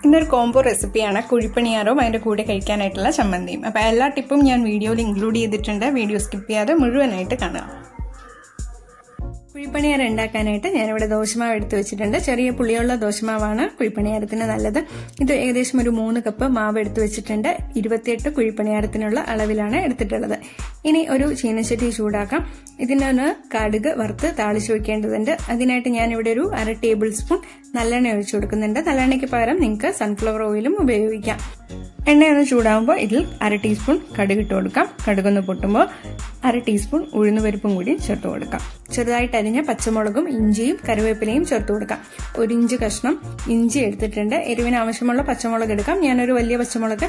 ഇന്നൊരു കോംബോ റെസിപ്പിയാണ് കുഴിപ്പണിയാരവും അതിന്റെ കൂടെ കഴിക്കാനായിട്ടുള്ള ചമ്മന്തിയും. അപ്പോൾ എല്ലാ ടിപ്പും ഞാൻ വീഡിയോയിൽ ഇൻക്ലൂഡ് ചെയ്തിട്ടുണ്ട്. വീഡിയോ സ്കിപ്പ് ചെയ്യാതെ മുഴുവനായിട്ട് കാണുക. കുഴിപ്പണിയാരം ഉണ്ടാക്കാനായിട്ട് ഞാനിവിടെ ദോശമാവ് എടുത്ത് വെച്ചിട്ടുണ്ട്. ചെറിയ പുളിയുള്ള ദോശമാവാണ് കുഴിപ്പണിയാരത്തിന് നല്ലത്. ഇത് ഏകദേശം ഒരു 3 കപ്പ് മാവ് എടുത്ത് വെച്ചിട്ടുണ്ട്. 28 കുഴിപ്പണിയാരത്തിനുള്ള അളവിലാണ് എടുത്തിട്ടുള്ളത്. ഇനി ഒരു ചീനച്ചട്ടി ചൂടാക്കാം. ഇതിനൊന്ന് കടുക് വറുത്ത് താളിച്ചു വയ്ക്കേണ്ടതുണ്ട്. അതിനായിട്ട് ഞാനിവിടെ ഒരു 1/2 ടേബിൾ സ്പൂൺ നല്ലെണ്ണ ഒഴിച്ചു കൊടുക്കുന്നുണ്ട്. നല്ലെണ്ണയ്ക്ക് പകരം നിങ്ങൾക്ക് സൺഫ്ലവർ ഓയിലും ഉപയോഗിക്കാം. എണ്ണയൊന്ന് ചൂടാകുമ്പോൾ ഇതിൽ 1/2 ടീസ്പൂൺ കടുക് ഇട്ട് കൊടുക്കാം. കടുകൊന്ന് പൊട്ടുമ്പോൾ 1/2 ടീസ്പൂൺ ഉഴുന്നുപരിപ്പും കൂടി ചേർത്ത് കൊടുക്കാം. ചെറുതായിട്ട് അരിഞ്ഞ പച്ചമുളകും ഇഞ്ചിയും കറിവേപ്പിലയും ചേർത്ത് കൊടുക്കാം. 1 ഇഞ്ച് കഷ്ണം ഇഞ്ചി എടുത്തിട്ടുണ്ട്. എരിവിന് ആവശ്യമുള്ള പച്ചമുളക് എടുക്കാം. ഞാനൊരു വലിയ പച്ചമുളക്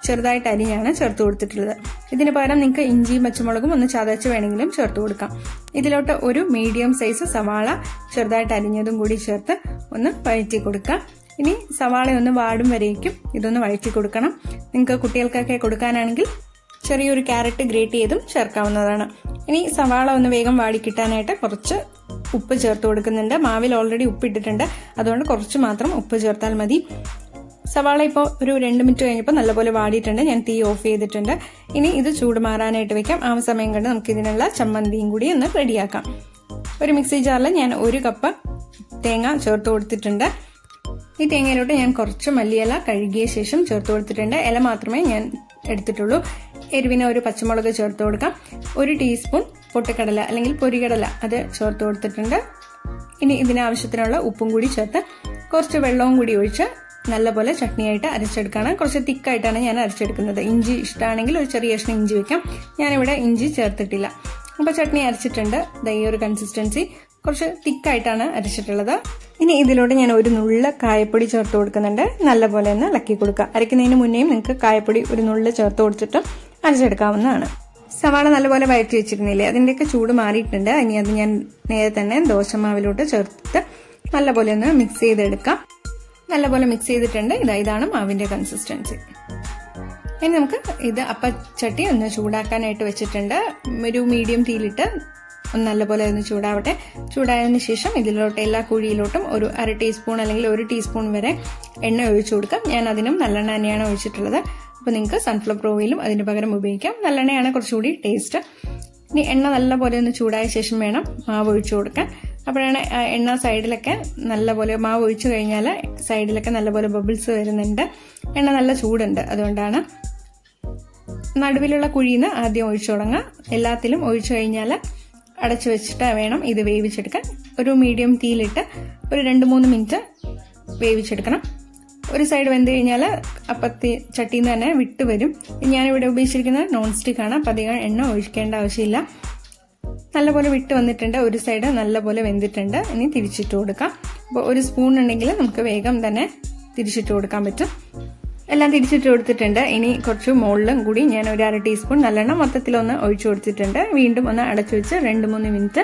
ചെറുതായിട്ട് അരിഞ്ഞാണ് ചേർത്ത് കൊടുത്തിട്ടുള്ളത്. ഇതിന് പകരം നിങ്ങൾക്ക് ഇഞ്ചിയും പച്ചമുളകും ഒന്ന് ചതച്ച് വേണമെങ്കിലും ചേർത്ത് കൊടുക്കാം. ഇതിലോട്ട് ഒരു മീഡിയം സൈസ് സവാള ചെറുതായിട്ട് അരിഞ്ഞതും കൂടി ചേർത്ത് ഒന്ന് വഴറ്റി കൊടുക്കാം. ഇനി സവാള ഒന്ന് വാടും വരേക്കും ഇതൊന്ന് വഴറ്റി കൊടുക്കണം. നിങ്ങൾക്ക് കുട്ടികൾക്കൊക്കെ കൊടുക്കാനാണെങ്കിൽ ചെറിയൊരു ക്യാരറ്റ് ഗ്രേറ്റ് ചെയ്തും ചേർക്കാവുന്നതാണ്. ഇനി സവാള ഒന്ന് വേഗം വാടി കിട്ടാനായിട്ട് കുറച്ച് ഉപ്പ് ചേർത്ത് കൊടുക്കുന്നുണ്ട്. മാവിൽ ഓൾറെഡി ഉപ്പിട്ടിട്ടുണ്ട്, അതുകൊണ്ട് കുറച്ച് മാത്രം ഉപ്പ് ചേർത്താൽ മതി. സവാള ഇപ്പോൾ ഒരു 2 മിനിറ്റ് കഴിഞ്ഞപ്പോൾ നല്ലപോലെ വാടിയിട്ടുണ്ട്. ഞാൻ തീ ഓഫ് ചെയ്തിട്ടുണ്ട്. ഇനി ഇത് ചൂട് മാറാനായിട്ട് വെക്കാം. ആ സമയം കണ്ട് നമുക്ക് ഇതിനുള്ള ചമ്മന്തിയും കൂടി ഒന്ന് റെഡിയാക്കാം. ഒരു മിക്സി ജാറിൽ ഞാൻ 1 കപ്പ് തേങ്ങ ചേർത്ത് കൊടുത്തിട്ടുണ്ട്. ഈ തേങ്ങയിലോട്ട് ഞാൻ കുറച്ച് മല്ലിയില കഴുകിയ ശേഷം ചേർത്ത് കൊടുത്തിട്ടുണ്ട്. ഇല മാത്രമേ ഞാൻ എടുത്തിട്ടുള്ളൂ. എരിവിന് ഒരു പച്ചമുളക് ചേർത്ത് കൊടുക്കാം. 1 ടീസ്പൂൺ പൊട്ടുകടല അല്ലെങ്കിൽ പൊരികടല അത് ചേർത്ത് കൊടുത്തിട്ടുണ്ട്. ഇനി ഇതിനാവശ്യത്തിനുള്ള ഉപ്പും കൂടി ചേർത്ത് കുറച്ച് വെള്ളവും കൂടി ഒഴിച്ച് നല്ലപോലെ ചട്നിയായിട്ട് അരച്ചെടുക്കാണ്. കുറച്ച് തിക്കായിട്ടാണ് ഞാൻ അരച്ചെടുക്കുന്നത്. ഇഞ്ചി ഇഷ്ടമാണെങ്കിൽ ഒരു ചെറിയ കഷ്ണം ഇഞ്ചി വെക്കാം. ഞാനിവിടെ ഇഞ്ചി ചേർത്തിട്ടില്ല. അപ്പോൾ ചട്നി അരച്ചിട്ടുണ്ട്. ഈ ഒരു കൺസിസ്റ്റൻസി കുറച്ച് തിക്കായിട്ടാണ് അരച്ചിട്ടുള്ളത്. ഇനി ഇതിലൂടെ ഞാൻ ഒരു നുള്ള കായപ്പൊടി ചേർത്ത് കൊടുക്കുന്നുണ്ട്. നല്ലപോലെ ഒന്ന് ഇളക്കി കൊടുക്കുക. അരയ്ക്കുന്നതിന് മുന്നേയും നിങ്ങൾക്ക് കായപ്പൊടി ഒരു നുള്ള് ചേർത്ത് കൊടുത്തിട്ട് അരച്ചെടുക്കാവുന്നതാണ്. സവാള നല്ലപോലെ വഴറ്റി വെച്ചിരുന്നില്ലേ, അതിൻ്റെയൊക്കെ ചൂട് മാറിയിട്ടുണ്ട്. ഇനി അത് ഞാൻ നേരെ തന്നെ ദോശമാവിലോട്ട് ചേർത്തിട്ട് നല്ലപോലെ ഒന്ന് മിക്സ് ചെയ്തെടുക്കാം. നല്ലപോലെ മിക്സ് ചെയ്തിട്ടുണ്ട്. ഇതാണ് മാവിന്റെ കൺസിസ്റ്റൻസി. ഇനി നമുക്ക് ഇത് അപ്പച്ചട്ടി ഒന്ന് ചൂടാക്കാനായിട്ട് വെച്ചിട്ടുണ്ട്. ഒരു മീഡിയം തീയിലിട്ട് നല്ലപോലെ ഒന്ന് ചൂടാവട്ടെ. ചൂടായതിനു ശേഷം ഇതിലോട്ട് എല്ലാ കുഴിയിലോട്ടും ഒരു 1/2 ടീസ്പൂൺ അല്ലെങ്കിൽ 1 ടീസ്പൂൺ വരെ എണ്ണ ഒഴിച്ചു കൊടുക്കാം. ഞാൻ അതിനും നല്ലെണ്ണ തന്നെയാണ് ഒഴിച്ചിട്ടുള്ളത്. അപ്പോൾ നിങ്ങൾക്ക് സൺഫ്ലവർ ഓയിലും അതിന് പകരം ഉപയോഗിക്കാം. നല്ലെണ്ണയാണ് കുറച്ചുകൂടി ടേസ്റ്റ്. ഇനി എണ്ണ നല്ലപോലെ ഒന്ന് ചൂടായ ശേഷം വേണം മാവ് ഒഴിച്ചു കൊടുക്കാൻ. അപ്പോഴാണ് എണ്ണ സൈഡിലൊക്കെ നല്ലപോലെ മാവ് ഒഴിച്ചു കഴിഞ്ഞാൽ സൈഡിലൊക്കെ നല്ലപോലെ ബബിൾസ് വരുന്നുണ്ട്. എണ്ണ നല്ല ചൂടുണ്ട്, അതുകൊണ്ടാണ്. നടുവിലുള്ള കുഴിയിൽ നിന്ന് ആദ്യം ഒഴിച്ചു തുടങ്ങാം. എല്ലാത്തിലും ഒഴിച്ചു കഴിഞ്ഞാൽ അടച്ചു വെച്ചിട്ട് വേണം ഇത് വേവിച്ചെടുക്കാൻ. ഒരു മീഡിയം തീയിലിട്ട് ഒരു 2-3 മിനിറ്റ് വേവിച്ചെടുക്കണം. ഒരു സൈഡ് വെന്ത് കഴിഞ്ഞാൽ ചട്ടിയിൽ നിന്ന് തന്നെ വിട്ട് വരും. ഞാനിവിടെ ഉപയോഗിച്ചിരിക്കുന്നത് നോൺ സ്റ്റിക്ക് ആണ്. അപ്പം അധികം എണ്ണ ഒഴിക്കേണ്ട ആവശ്യമില്ല. നല്ലപോലെ വിട്ട് വന്നിട്ടുണ്ട്. ഒരു സൈഡ് നല്ലപോലെ വെന്തിട്ടുണ്ട്. ഇനി തിരിച്ചിട്ട് കൊടുക്കാം. അപ്പോൾ 1 സ്പൂൺ ഉണ്ടെങ്കിൽ നമുക്ക് വേഗം തന്നെ തിരിച്ചിട്ട് കൊടുക്കാൻ പറ്റും. എല്ലാം തിരിച്ചിട്ട് കൊടുത്തിട്ടുണ്ട്. ഇനി കുറച്ച് മുകളിലും കൂടി ഞാൻ ഒരു 1/2 ടീസ്പൂൺ നല്ലെണ്ണ മൊത്തത്തിലൊന്ന് ഒഴിച്ചു കൊടുത്തിട്ടുണ്ട്. വീണ്ടും ഒന്ന് അടച്ചു വെച്ച് 2-3 മിനിറ്റ്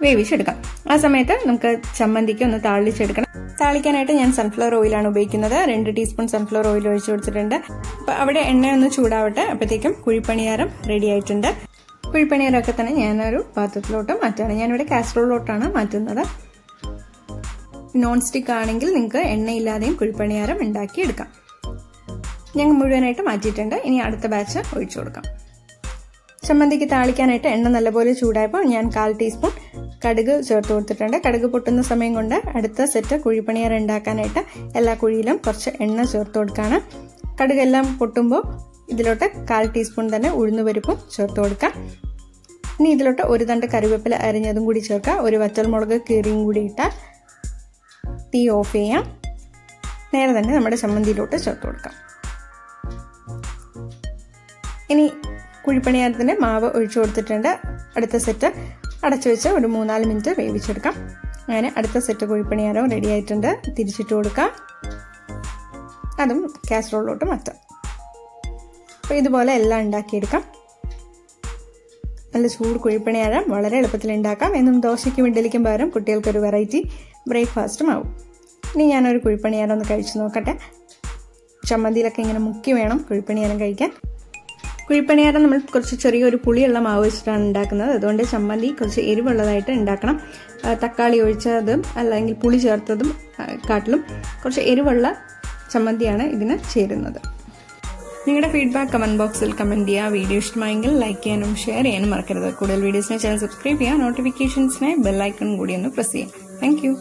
വേവിച്ചെടുക്കാം. ആ സമയത്ത് നമുക്ക് ചമ്മന്തിക്ക് ഒന്ന് താളിച്ചെടുക്കണം. താളിക്കാനായിട്ട് ഞാൻ സൺഫ്ലവർ ഓയിലാണ് ഉപയോഗിക്കുന്നത്. 2 ടീസ്പൂൺ സൺഫ്ലവർ ഓയിൽ ഒഴിച്ചു കൊടുത്തിട്ടുണ്ട്. അപ്പോൾ അവിടെ എണ്ണ ഒന്ന് ചൂടാവട്ടെ. അപ്പോഴത്തേക്കും കുഴിപ്പണിയാരം റെഡി ആയിട്ടുണ്ട്. കുഴിപ്പണിയാരമൊക്കെ തന്നെ ഞാനൊരു പാത്രത്തിലോട്ട് മാറ്റാണ്. ഞാനിവിടെ കാസറോളിലോട്ടാണ് മാറ്റുന്നത്. നോൺ സ്റ്റിക്ക് ആണെങ്കിൽ നിങ്ങൾക്ക് എണ്ണയില്ലാതെയും കുഴിപ്പണിയാരം ഉണ്ടാക്കിയെടുക്കാം. ഞങ്ങൾ മുഴുവനായിട്ട് മാറ്റിയിട്ടുണ്ട്. ഇനി അടുത്ത ബാച്ച് ഒഴിച്ചു കൊടുക്കാം. ചമ്മന്തിക്ക് താളിക്കാനായിട്ട് എണ്ണ നല്ലപോലെ ചൂടായപ്പോൾ ഞാൻ 1/4 ടീസ്പൂൺ കടുക് ചേർത്ത് കൊടുത്തിട്ടുണ്ട്. കടുക് പൊട്ടുന്ന സമയം കൊണ്ട് അടുത്ത സെറ്റ് കുഴിപ്പണിയാരം ഉണ്ടാക്കാനായിട്ട് എല്ലാ കുഴിയിലും കുറച്ച് എണ്ണ ചേർത്ത് കൊടുക്കുകയാണ്. കടുകെല്ലാം പൊട്ടുമ്പോൾ ഇതിലോട്ട് 1/4 ടീസ്പൂൺ തന്നെ ഉഴുന്നുപരിപ്പും ചേർത്ത് കൊടുക്കാം. ഇനി ഇതിലോട്ട് 1 തണ്ട് കറിവേപ്പില അരിഞ്ഞതും കൂടി ചേർക്കുക. 1 വറ്റൽമുളക് കീറിയും കൂടി ഇട്ടാൽ തീ ഓഫ് ചെയ്യാം. നേരെ തന്നെ നമ്മുടെ ചമ്മന്തിയിലോട്ട് ചേർത്ത് കൊടുക്കാം. ഇനി കുഴിപ്പണിയാരത്തിന്റെ മാവ് ഒഴിച്ചു കൊടുത്തിട്ടുണ്ട്. അടുത്ത സെറ്റ് അടച്ചു വെച്ച് ഒരു 3-4 മിനിറ്റ് വേവിച്ചെടുക്കാം. അങ്ങനെ അടുത്ത സെറ്റ് കുഴിപ്പണിയാരവും റെഡി ആയിട്ടുണ്ട്. തിരിച്ചിട്ട് കൊടുക്കാം. അതും കാസറോളിലോട്ട് മാറ്റാം. അപ്പോൾ ഇതുപോലെ എല്ലാം ഉണ്ടാക്കിയെടുക്കാം. നല്ല ചൂട് കുഴിപ്പണിയാരം വളരെ എളുപ്പത്തിൽ ഉണ്ടാക്കാം. എന്നും ദോശയ്ക്കും ഇഡ്ഡലിക്കും പകരം കുട്ടികൾക്കൊരു വെറൈറ്റി ബ്രേക്ക്ഫാസ്റ്റും ആവും. ഇനി ഞാനൊരു കുഴിപ്പണിയാരം ഒന്ന് കഴിച്ചു നോക്കട്ടെ. ചമ്മന്തിയിലൊക്കെ ഇങ്ങനെ മുക്കി വേണം കുഴിപ്പണിയാരം കഴിക്കാൻ. കുഴിപ്പണിയാരം നമ്മൾ കുറച്ച് ചെറിയൊരു പുളിയുള്ള മാവ് വെച്ചിട്ടാണ് ഉണ്ടാക്കുന്നത്. അതുകൊണ്ട് ചമ്മന്തി കുറച്ച് എരിവുള്ളതായിട്ട് ഉണ്ടാക്കണം. തക്കാളി ഒഴിച്ചതും അല്ലെങ്കിൽ പുളി ചേർത്തതും കാട്ടിലും കുറച്ച് എരിവുള്ള ചമ്മന്തിയാണ് ഇതിന് ചേരുന്നത്. നിങ്ങളുടെ ഫീഡ്ബാക്ക് കമന്റ് ബോക്സിൽ കമന്റ് ചെയ്യുക. വീഡിയോ ഇഷ്ടമായെങ്കിൽ ലൈക്ക് ചെയ്യാനും ഷെയർ ചെയ്യാനും മറക്കരുത്. കൂടുതൽ വീഡിയോസിനെ ചാനൽ സബ്സ്ക്രൈബ് ചെയ്യുക. നോട്ടിഫിക്കേഷൻസിനായി ബെൽ ഐക്കൺ കൂടി ഒന്ന് പ്രസ് ചെയ്യാം. Thank you.